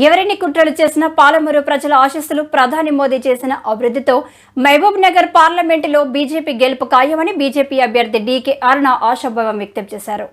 ఎవరిని కుట్రలు చేసినా పాలమూరు ప్రజల ఆశీస్సులు ప్రధాని మోదీ చేసిన అభివృద్ధితో మహబూబ్ నగర్ పార్లమెంటులో బీజేపీ గెలుపు ఖాయమని బీజేపీ అభ్యర్థి డీకే అరుణ ఆశాభావం వ్యక్తం చేశారు.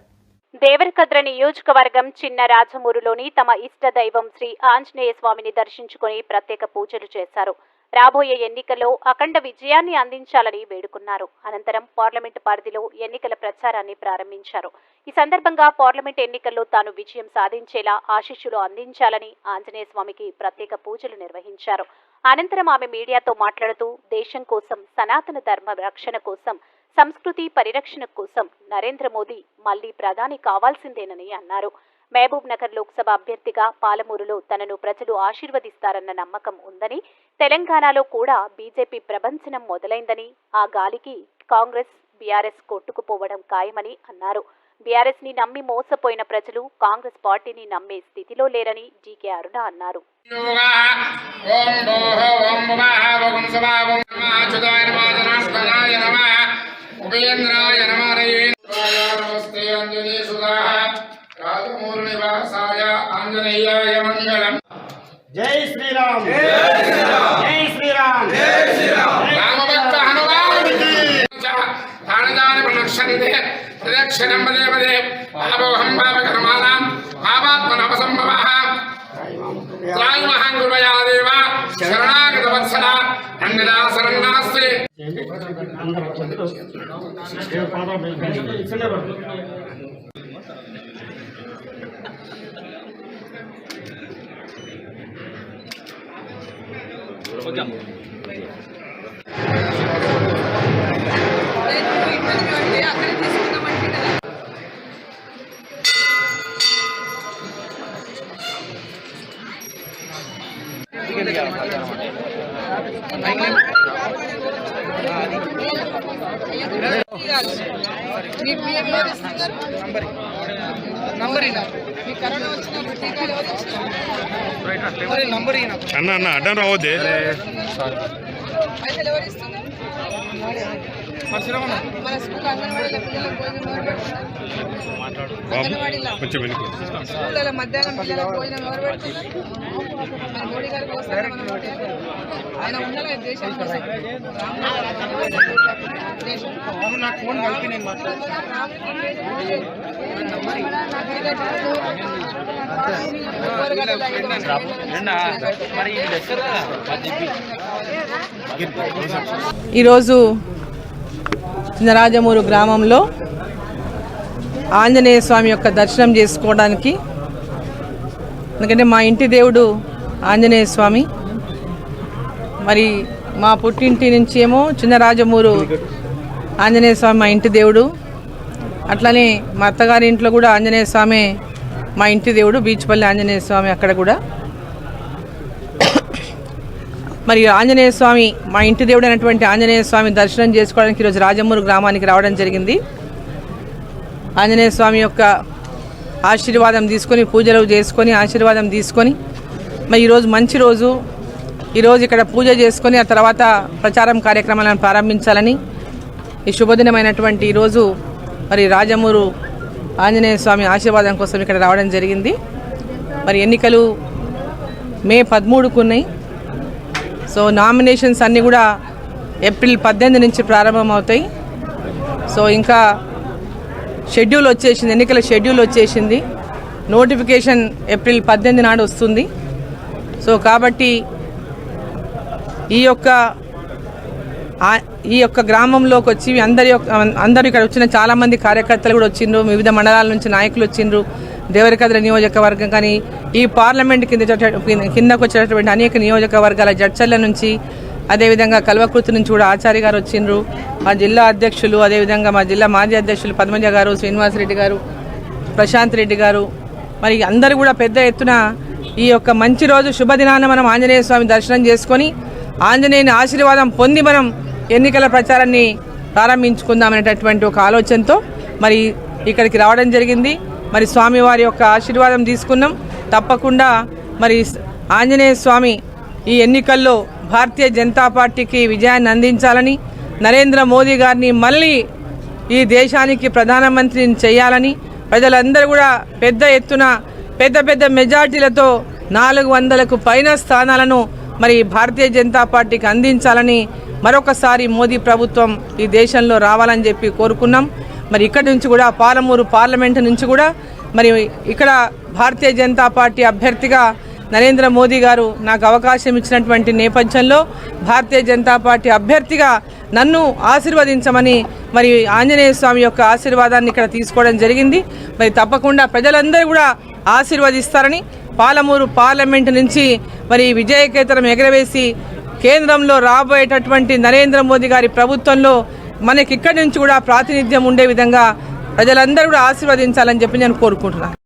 దేవరకద్ర నియోజకవర్గం చిన్న రాజమూరులోని తమ ఇష్ట దైవం శ్రీ ఆంజనేయ స్వామిని దర్శించుకుని ప్రత్యేక పూజలు చేశారు. రాబోయే ఎన్నికల్లో అఖండ విజయాన్ని అందించాలని వేడుకున్నారు. అనంతరం పార్లమెంటు పరిధిలో ఎన్నికల ప్రచారాన్ని ప్రారంభించారు. ఈ సందర్భంగా పార్లమెంట్ ఎన్నికల్లో తాను విజయం సాధించేలా ఆశీస్సులు అందించాలని ఆంజనేయ స్వామికి ప్రత్యేక పూజలు నిర్వహించారు. అనంతరం ఆమె మీడియాతో మాట్లాడుతూ దేశం కోసం, సనాతన ధర్మ రక్షణ కోసం, సంస్కృతి పరిరక్షణ కోసం నరేంద్ర మోదీ మళ్లీ ప్రధాని కావాల్సిందేనని అన్నారు. మహబూబ్ నగర్ లోక్సభ అభ్యర్థిగా పాలమూరులో తనను ప్రజలు ఆశీర్వదిస్తారన్న నమ్మకం ఉందని, తెలంగాణలో కూడా బీజేపీ ప్రభంజనం మొదలైందని, ఆ గాలికి కాంగ్రెస్ బీఆర్ఎస్ కొట్టుకుపోవడం ఖాయమని అన్నారు. బీఆర్ఎస్ ని నమ్మి మోసపోయిన ప్రజలు కాంగ్రెస్ పార్టీని నమ్మే స్థితిలో లేరని డీకే అరుణ అన్నారు. జై శ్రీరామ్, జై శ్రీరామ్, జై శ్రీరామ్. రామభక్త హనుమానుడికి ప్రాణదాన ప్రదక్షిణే ప్రదక్షిణం పదే పదే పాపోహం పాపకర్మాణం పాపాత్మనపసంభవః త్రాయమహం కృపయా దేవ శరణాగత వత్సల అన్యదా శరణాస్తి. అన్న అడ్డం రావద్దే. మధ్యాహ్నం పిల్లలకు భోజనం ఎవరు పెడుతున్నారు? మోడీ గారి కోసం ఆయన ఉండాలి దేశం కోసం. ఈరోజు చిన్నరాజమూరు గ్రామంలో ఆంజనేయ స్వామి యొక్క దర్శనం చేసుకోవడానికి, ఎందుకంటే మా ఇంటి దేవుడు ఆంజనేయ స్వామి. మరి మా పుట్టింటి నుంచి ఏమో చిన్నరాజమూరు ఆంజనేయ స్వామి మా ఇంటి దేవుడు. అట్లనే మా అత్తగారి ఇంట్లో కూడా ఆంజనేయ స్వామి మా ఇంటి దేవుడు, బీచ్పల్లి ఆంజనేయ స్వామి అక్కడ కూడా. మరి ఆంజనేయ స్వామి మా ఇంటి దేవుడు అయినటువంటి ఆంజనేయ స్వామి దర్శనం చేసుకోవడానికి ఈరోజు రాజమూరు గ్రామానికి రావడం జరిగింది. ఆంజనేయ స్వామి యొక్క ఆశీర్వాదం తీసుకొని, పూజలు చేసుకొని ఆశీర్వాదం తీసుకొని, మరి ఈరోజు మంచి రోజు. ఈరోజు ఇక్కడ పూజ చేసుకొని ఆ తర్వాత ప్రచారం కార్యక్రమాలను ప్రారంభించాలని ఈ శుభదినమైనటువంటి ఈరోజు మరి రాజమూరు ఆంజనేయ స్వామి ఆశీర్వాదం కోసం ఇక్కడ రావడం జరిగింది. మరి ఎన్నికలు మే 13కు ఉన్నాయి. సో నామినేషన్స్ అన్నీ కూడా ఏప్రిల్ 18 నుంచి ప్రారంభమవుతాయి. సో ఇంకా షెడ్యూల్ వచ్చేసింది, ఎన్నికల షెడ్యూల్ వచ్చేసింది. నోటిఫికేషన్ ఏప్రిల్ 18 నాడు వస్తుంది. సో కాబట్టి ఈ యొక్క గ్రామంలోకి వచ్చి అందరూ ఇక్కడ వచ్చిన చాలామంది కార్యకర్తలు కూడా వచ్చిండ్రు, వివిధ మండలాల నుంచి నాయకులు వచ్చిండ్రు. దేవరకద్ర నియోజకవర్గం కానీ ఈ పార్లమెంట్ కిందకు వచ్చేటటువంటి అనేక నియోజకవర్గాల జడ్చర్ల నుంచి, అదేవిధంగా కల్వకుర్తి నుంచి కూడా ఆచార్య గారు వచ్చిండ్రు, మా జిల్లా అధ్యక్షులు, అదేవిధంగా మా జిల్లా మాజీ అధ్యక్షులు పద్మజ గారు, శ్రీనివాసరెడ్డి గారు, ప్రశాంత్ రెడ్డి గారు, మరి అందరూ కూడా పెద్ద ఎత్తున ఈ యొక్క మంచి రోజు శుభదినాన మనం ఆంజనేయ స్వామి దర్శనం చేసుకొని ఆంజనేయుని ఆశీర్వాదం పొంది మనం ఎన్నికల ప్రచారాన్ని ప్రారంభించుకుందామనేటటువంటి ఒక ఆలోచనతో మరి ఇక్కడికి రావడం జరిగింది. మరి స్వామివారి యొక్క ఆశీర్వాదం తీసుకున్నాం. తప్పకుండా మరి ఆంజనేయ స్వామి ఈ ఎన్నికల్లో భారతీయ జనతా పార్టీకి విజయాన్ని అందించాలని, నరేంద్ర మోదీ గారిని మళ్ళీ ఈ దేశానికి ప్రధానమంత్రిని చేయాలని ప్రజలందరూ కూడా పెద్ద ఎత్తున పెద్ద మెజార్టీలతో 400కు పైన స్థానాలను మరి భారతీయ జనతా పార్టీకి అందించాలని మరొకసారి మోదీ ప్రభుత్వం ఈ దేశంలో రావాలని చెప్పి కోరుకున్నాం. మరి ఇక్కడి నుంచి కూడా పాలమూరు పార్లమెంటు నుంచి కూడా మరి ఇక్కడ భారతీయ జనతా పార్టీ అభ్యర్థిగా నరేంద్ర మోదీ గారు నాకు అవకాశం ఇచ్చినటువంటి నేపథ్యంలో భారతీయ జనతా పార్టీ అభ్యర్థిగా నన్ను ఆశీర్వదించమని మరి ఆంజనేయ స్వామి యొక్క ఆశీర్వాదాన్ని ఇక్కడ తీసుకోవడం జరిగింది. మరి తప్పకుండా ప్రజలందరూ కూడా ఆశీర్వదిస్తారని పాలమూరు పార్లమెంటు నుంచి మరి విజయకేతనం ఎగరవేసి కేంద్రంలో రాబోయేటటువంటి నరేంద్ర మోదీ గారి ప్రభుత్వంలో మనకి ఇక్కడి నుంచి కూడా ప్రాతినిధ్యం ఉండే విధంగా ప్రజలందరూ కూడా ఆశీర్వదించాలని చెప్పి నేను కోరుకుంటున్నాను.